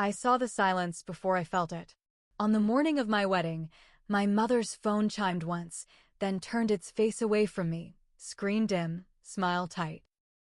I saw the silence before I felt it. On the morning of my wedding, my mother's phone chimed once, then turned its face away from me, screen dim, smile tight.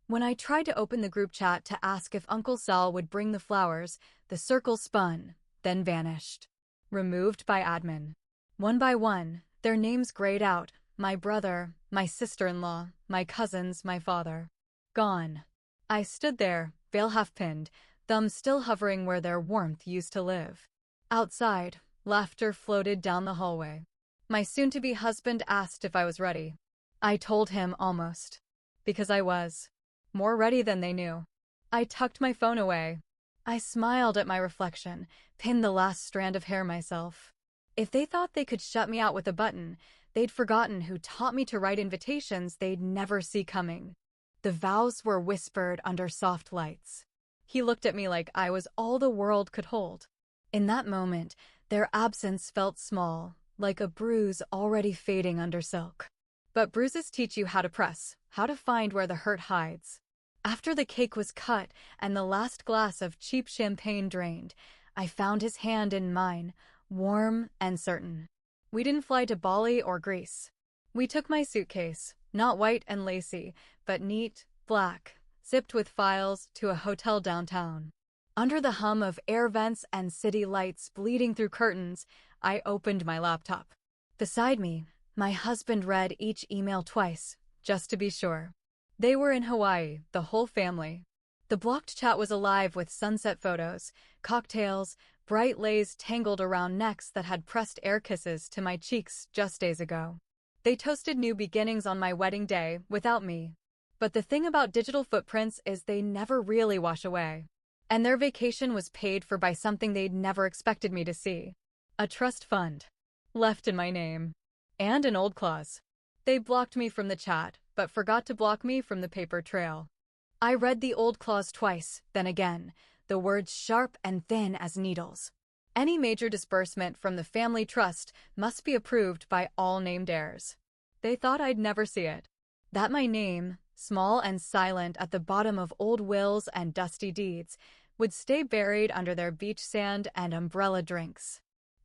When I tried to open the group chat to ask if Uncle Sal would bring the flowers, the circle spun, then vanished. Removed by admin. One by one, their names grayed out: my brother, my sister-in-law, my cousins, my father. Gone. I stood there, veil half-pinned, thumbs still hovering where their warmth used to live. Outside, laughter floated down the hallway. My soon-to-be husband asked if I was ready. I told him almost. Because I was. More ready than they knew. I tucked my phone away. I smiled at my reflection, pinned the last strand of hair myself. If they thought they could shut me out with a button, they'd forgotten who taught me to write invitations they'd never see coming. The vows were whispered under soft lights. He looked at me like I was all the world could hold. In that moment, their absence felt small, like a bruise already fading under silk. But bruises teach you how to press, how to find where the hurt hides. After the cake was cut and the last glass of cheap champagne drained, I found his hand in mine, warm and certain. We didn't fly to Bali or Greece. We took my suitcase, not white and lacy, but neat, black, zipped with files, to a hotel downtown. Under the hum of air vents and city lights bleeding through curtains, I opened my laptop. Beside me, my husband read each email twice, just to be sure. They were in Hawaii, the whole family. The blocked chat was alive with sunset photos, cocktails, bright lays tangled around necks that had pressed air kisses to my cheeks just days ago. They toasted new beginnings on my wedding day without me. But the thing about digital footprints is they never really wash away. And their vacation was paid for by something they'd never expected me to see. A trust fund. Left in my name. And an old clause. They blocked me from the chat, but forgot to block me from the paper trail. I read the old clause twice, then again, the words sharp and thin as needles. Any major disbursement from the family trust must be approved by all named heirs. They thought I'd never see it. That my name, small and silent at the bottom of old wills and dusty deeds, would stay buried under their beach sand and umbrella drinks.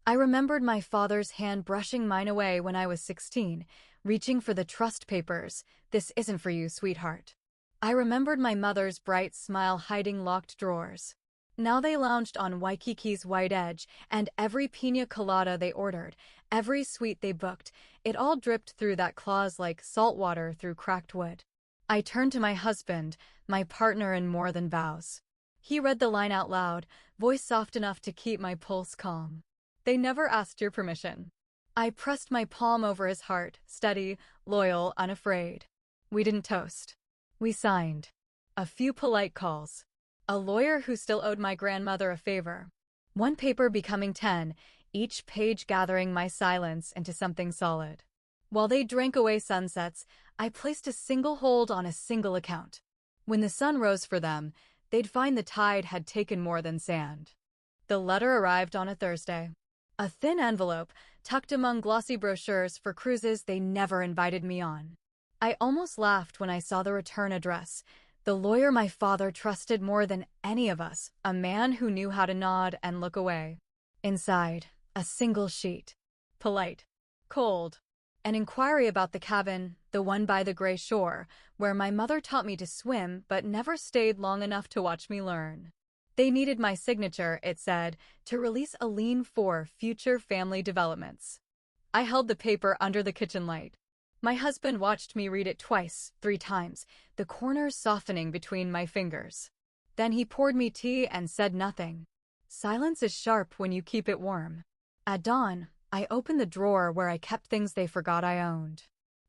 I remembered my father's hand brushing mine away when I was 16, reaching for the trust papers. "This isn't for you, sweetheart." I remembered my mother's bright smile hiding locked drawers. Now they lounged on Waikiki's white edge, and every pina colada they ordered, every sweet they booked, it all dripped through that clause like salt water through cracked wood. I turned to my husband, my partner in more than vows. He read the line out loud, voice soft enough to keep my pulse calm. "They never asked your permission." I pressed my palm over his heart, steady, loyal, unafraid. We didn't toast. We signed. A few polite calls. A lawyer who still owed my grandmother a favor. One paper becoming 10, each page gathering my silence into something solid. While they drank away sunsets, I placed a single hold on a single account. When the sun rose for them, they'd find the tide had taken more than sand. The letter arrived on a Thursday. A thin envelope, tucked among glossy brochures for cruises they never invited me on. I almost laughed when I saw the return address. The lawyer my father trusted more than any of us, a man who knew how to nod and look away. Inside, a single sheet. Polite. Cold. An inquiry about the cabin, the one by the gray shore, where my mother taught me to swim but never stayed long enough to watch me learn. They needed my signature, it said, to release a lien for future family developments. I held the paper under the kitchen light. My husband watched me read it twice, 3 times, the corners softening between my fingers. Then he poured me tea and said nothing. Silence is sharp when you keep it warm. At dawn, I opened the drawer where I kept things they forgot I owned.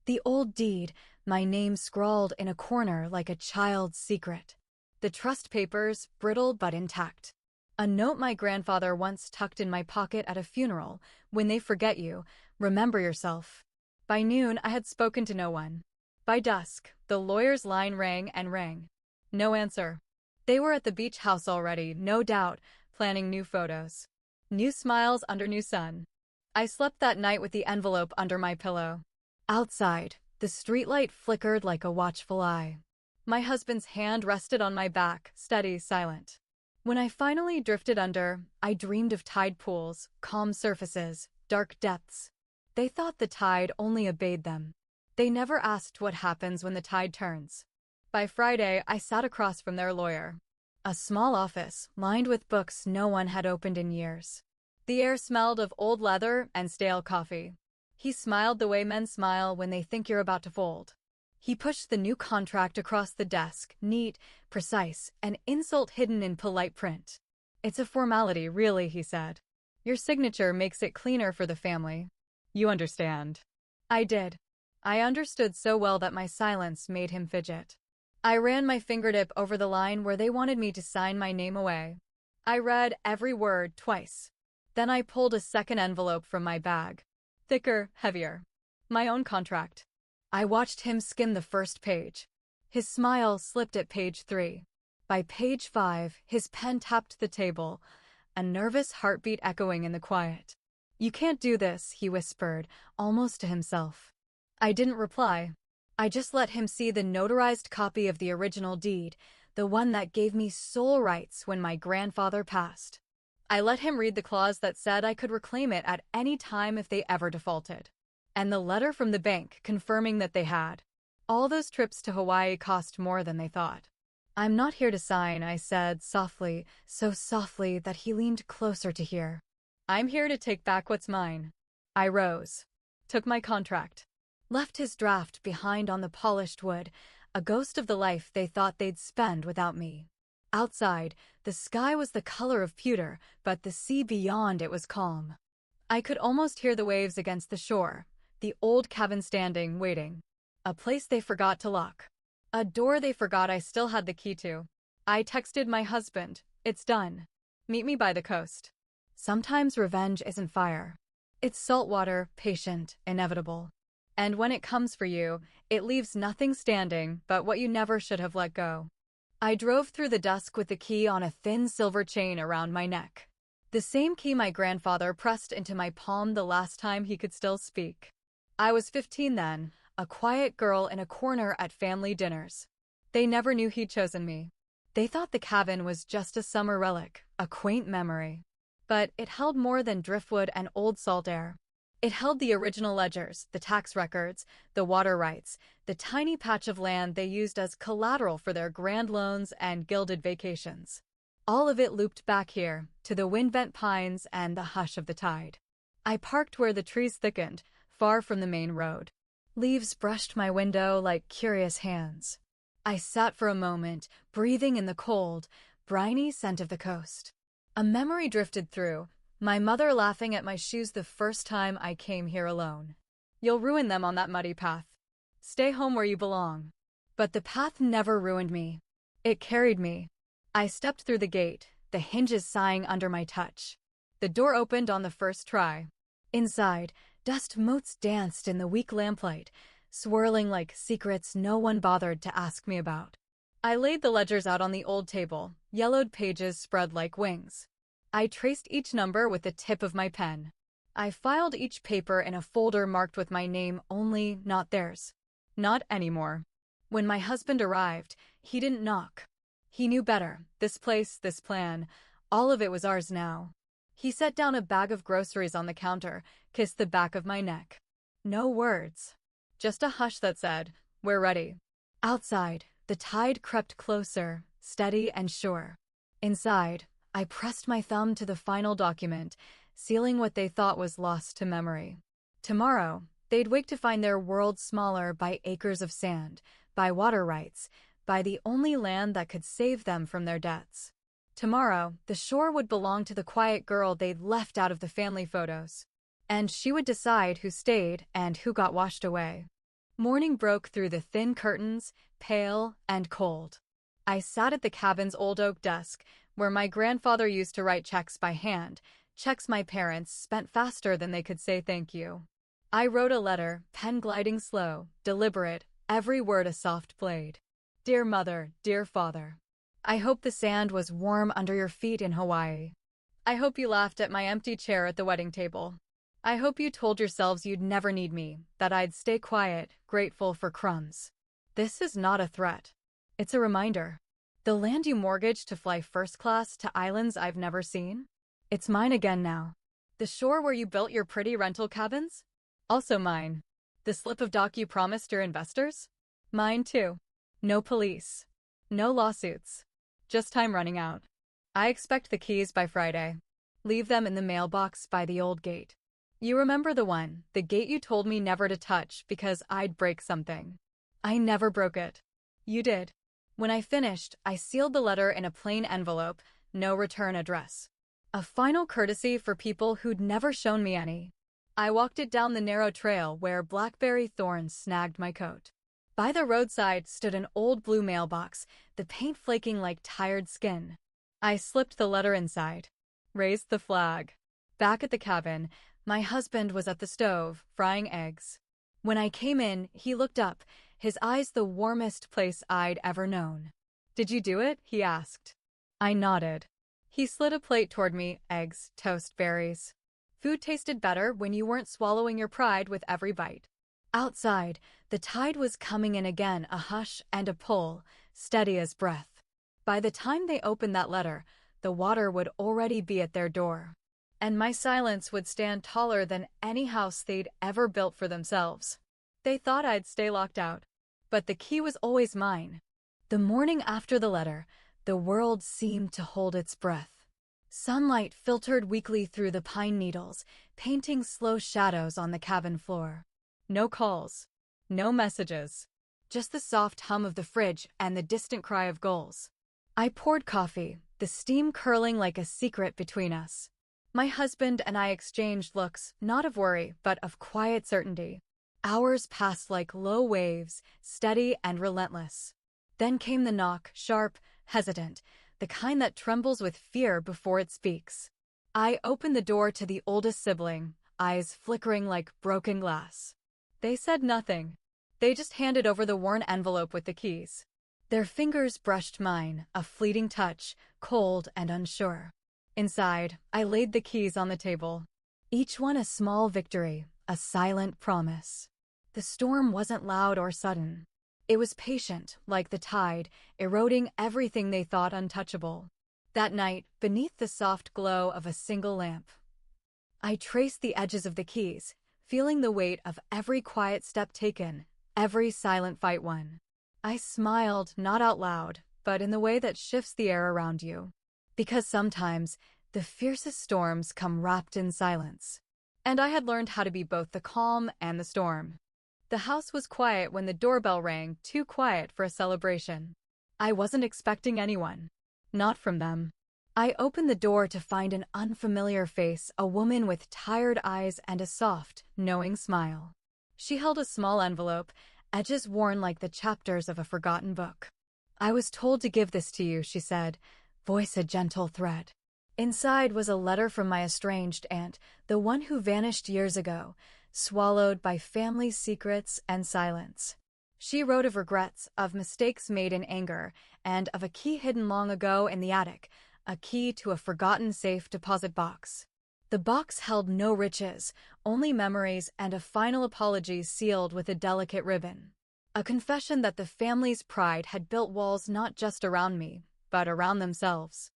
The old deed, my name scrawled in a corner like a child's secret. The trust papers, brittle but intact. A note my grandfather once tucked in my pocket at a funeral: "When they forget you, remember yourself." By noon, I had spoken to no one. By dusk, the lawyer's line rang and rang. No answer. They were at the beach house already, no doubt, planning new photos. New smiles under new sun. I slept that night with the envelope under my pillow. Outside, the streetlight flickered like a watchful eye. My husband's hand rested on my back, steady, silent. When I finally drifted under, I dreamed of tide pools, calm surfaces, dark depths. They thought the tide only obeyed them. They never asked what happens when the tide turns. By Friday, I sat across from their lawyer. A small office, lined with books no one had opened in years. The air smelled of old leather and stale coffee. He smiled the way men smile when they think you're about to fold. He pushed the new contract across the desk, neat, precise, an insult hidden in polite print. "It's a formality, really," he said. "Your signature makes it cleaner for the family. You understand." I did. I understood so well that my silence made him fidget. I ran my fingertip over the line where they wanted me to sign my name away. I read every word twice. Then I pulled a second envelope from my bag. Thicker, heavier. My own contract. I watched him skim the first page. His smile slipped at page 3. By page 5, his pen tapped the table, a nervous heartbeat echoing in the quiet. "You can't do this," he whispered, almost to himself. I didn't reply. I just let him see the notarized copy of the original deed, the one that gave me sole rights when my grandfather passed. I let him read the clause that said I could reclaim it at any time if they ever defaulted. And the letter from the bank confirming that they had. All those trips to Hawaii cost more than they thought. "I'm not here to sign," I said softly, so softly that he leaned closer to hear. "I'm here to take back what's mine." I rose, took my contract, left his draft behind on the polished wood, a ghost of the life they thought they'd spend without me. Outside, the sky was the color of pewter, but the sea beyond it was calm. I could almost hear the waves against the shore, the old cabin standing, waiting. A place they forgot to lock. A door they forgot I still had the key to. I texted my husband, "It's done. Meet me by the coast." Sometimes revenge isn't fire. It's saltwater, patient, inevitable. And when it comes for you, it leaves nothing standing but what you never should have let go. I drove through the dusk with the key on a thin silver chain around my neck. The same key my grandfather pressed into my palm the last time he could still speak. I was 15 then, a quiet girl in a corner at family dinners. They never knew he'd chosen me. They thought the cabin was just a summer relic, a quaint memory. But it held more than driftwood and old salt air. It held the original ledgers, the tax records, the water rights, the tiny patch of land they used as collateral for their grand loans and gilded vacations. All of it looped back here, to the wind-bent pines and the hush of the tide. I parked where the trees thickened, far from the main road. Leaves brushed my window like curious hands. I sat for a moment, breathing in the cold, briny scent of the coast. A memory drifted through, my mother laughing at my shoes the first time I came here alone. "You'll ruin them on that muddy path. Stay home where you belong." But the path never ruined me. It carried me. I stepped through the gate, the hinges sighing under my touch. The door opened on the first try. Inside, dust motes danced in the weak lamplight, swirling like secrets no one bothered to ask me about. I laid the ledgers out on the old table, yellowed pages spread like wings. I traced each number with the tip of my pen. I filed each paper in a folder marked with my name only, not theirs. Not anymore. When my husband arrived, he didn't knock. He knew better. This place, this plan, all of it was ours now. He set down a bag of groceries on the counter, kissed the back of my neck. No words. Just a hush that said, "We're ready." Outside, the tide crept closer, steady and sure. Inside, I pressed my thumb to the final document, sealing what they thought was lost to memory. Tomorrow, they'd wake to find their world smaller by acres of sand, by water rights, by the only land that could save them from their debts. Tomorrow, the shore would belong to the quiet girl they'd left out of the family photos. And she would decide who stayed and who got washed away. Morning broke through the thin curtains, pale and cold. I sat at the cabin's old oak desk, where my grandfather used to write checks by hand, checks my parents spent faster than they could say thank you. I wrote a letter, pen gliding slow, deliberate, every word a soft blade. "Dear Mother, dear Father. I hope the sand was warm under your feet in Hawaii. I hope you laughed at my empty chair at the wedding table. I hope you told yourselves you'd never need me, that I'd stay quiet, grateful for crumbs. This is not a threat. It's a reminder. The land you mortgaged to fly first class to islands I've never seen? It's mine again now. The shore where you built your pretty rental cabins? Also mine. The slip of doc you promised your investors? Mine too. No police. No lawsuits. Just time running out. I expect the keys by Friday. Leave them in the mailbox by the old gate. You remember the one, the gate you told me never to touch because I'd break something. I never broke it. You did. When I finished, I sealed the letter in a plain envelope, no return address. A final courtesy for people who'd never shown me any. I walked it down the narrow trail where blackberry thorns snagged my coat. By the roadside stood an old blue mailbox, the paint flaking like tired skin. I slipped the letter inside. Raised the flag. Back at the cabin, my husband was at the stove, frying eggs. When I came in, he looked up, his eyes the warmest place I'd ever known. "Did you do it?" he asked. I nodded. He slid a plate toward me, eggs, toast, berries. Food tasted better when you weren't swallowing your pride with every bite. Outside, the tide was coming in again, a hush and a pull, steady as breath. By the time they opened that letter, the water would already be at their door. And my silence would stand taller than any house they'd ever built for themselves. They thought I'd stay locked out. But the key was always mine. The morning after the letter, the world seemed to hold its breath. Sunlight filtered weakly through the pine needles, painting slow shadows on the cabin floor. No calls. No messages. Just the soft hum of the fridge and the distant cry of gulls. I poured coffee, the steam curling like a secret between us. My husband and I exchanged looks, not of worry, but of quiet certainty. Hours passed like low waves, steady and relentless. Then came the knock, sharp, hesitant, the kind that trembles with fear before it speaks. I opened the door to the oldest sibling, eyes flickering like broken glass. They said nothing. They just handed over the worn envelope with the keys. Their fingers brushed mine, a fleeting touch, cold and unsure. Inside, I laid the keys on the table. Each one a small victory, a silent promise. The storm wasn't loud or sudden. It was patient, like the tide, eroding everything they thought untouchable. That night, beneath the soft glow of a single lamp, I traced the edges of the keys, feeling the weight of every quiet step taken, every silent fight won. I smiled, not out loud, but in the way that shifts the air around you. Because sometimes, the fiercest storms come wrapped in silence. And I had learned how to be both the calm and the storm. The house was quiet when the doorbell rang, too quiet for a celebration. I wasn't expecting anyone. Not from them. I opened the door to find an unfamiliar face, a woman with tired eyes and a soft, knowing smile. She held a small envelope, edges worn like the chapters of a forgotten book. "I was told to give this to you," she said, voice a gentle thread. Inside was a letter from my estranged aunt, the one who vanished years ago, swallowed by family secrets and silence. She wrote of regrets, of mistakes made in anger, and of a key hidden long ago in the attic, a key to a forgotten safe deposit box. The box held no riches, only memories and a final apology sealed with a delicate ribbon. A confession that the family's pride had built walls not just around me, but around themselves.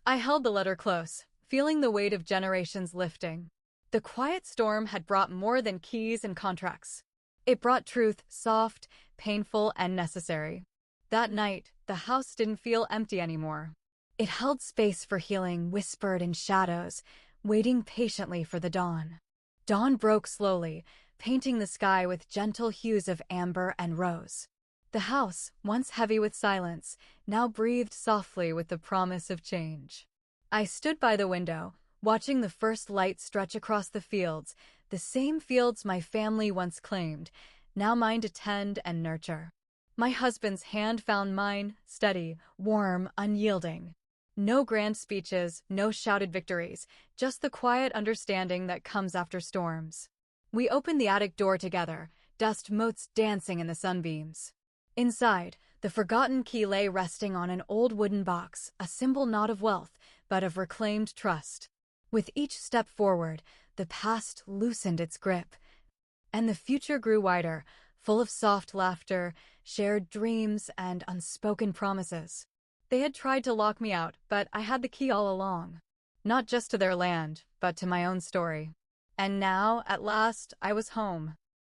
I held the letter close, feeling the weight of generations lifting. The quiet storm had brought more than keys and contracts. It brought truth, soft, painful, and necessary. That night, the house didn't feel empty anymore. It held space for healing, whispered in shadows, waiting patiently for the dawn. Dawn broke slowly, painting the sky with gentle hues of amber and rose. The house, once heavy with silence, now breathed softly with the promise of change. I stood by the window, watching the first light stretch across the fields, the same fields my family once claimed, now mine to tend and nurture. My husband's hand found mine, steady, warm, unyielding. No grand speeches, no shouted victories, just the quiet understanding that comes after storms. We opened the attic door together, dust motes dancing in the sunbeams. Inside, the forgotten key lay resting on an old wooden box, a symbol not of wealth, but of reclaimed trust. With each step forward, the past loosened its grip, and the future grew wider, full of soft laughter, shared dreams, and unspoken promises. They had tried to lock me out, but I had the key all along. Not just to their land, but to my own story. And now, at last, I was home.